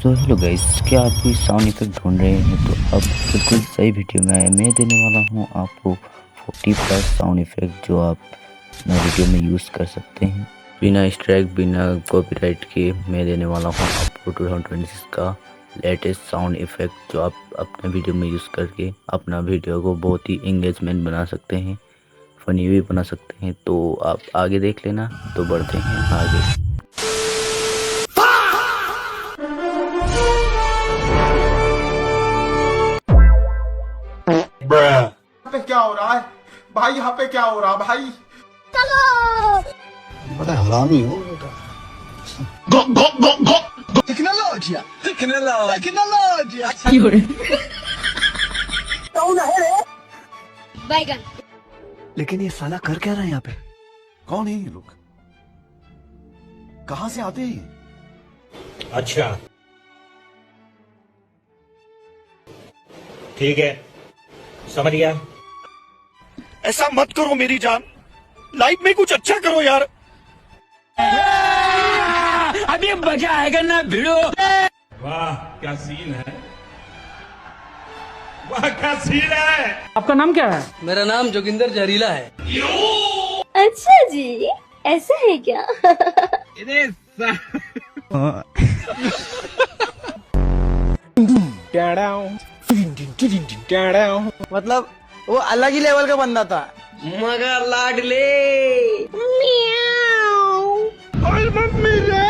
तो hello guys, क्या आप भी साउंड इफेक्ट ढूंढ रहे हैं तो अब बिल्कुल सही वीडियो में आया। मैं देने वाला हूं आपको 40+ साउंड इफेक्ट जो आप अपना वीडियो में यूज़ कर सकते हैं बिना स्ट्राइक बिना कॉपीराइट के। मैं देने वाला हूं आपको 2026 का लेटेस्ट साउंड इफेक्ट जो आप अपने वीडियो में यूज़ करके अपना वीडियो को बहुत ही एंगेजमेंट बना सकते हैं, फनी भी बना सकते हैं। तो आप आगे देख लेना। तो बढ़ते हैं आगे। यहाँ पे क्या हो रहा है भाई? यहाँ पे क्या हो रहा है भाई? बड़ा हरामी हो बेटा। टेक्नोलॉजी बैगन। लेकिन ये साला कर क्या रहा है यहाँ पे? कौन है ये लोग? कहां से आते हैं? अच्छा, ठीक है, समझ गया। ऐसा मत करो मेरी जान, लाइफ में कुछ अच्छा करो यार। अभी मजा आएगा ना भिड़ो। वाह क्या सीन है, वाह क्या सीन है। आपका नाम क्या है? मेरा नाम जोगिंदर जहरीला है। अच्छा जी, ऐसा है क्या? मतलब वो अलग ही लेवल का बंदा था, मगर लाडले। म्याऊ। अरे मम्मी रे!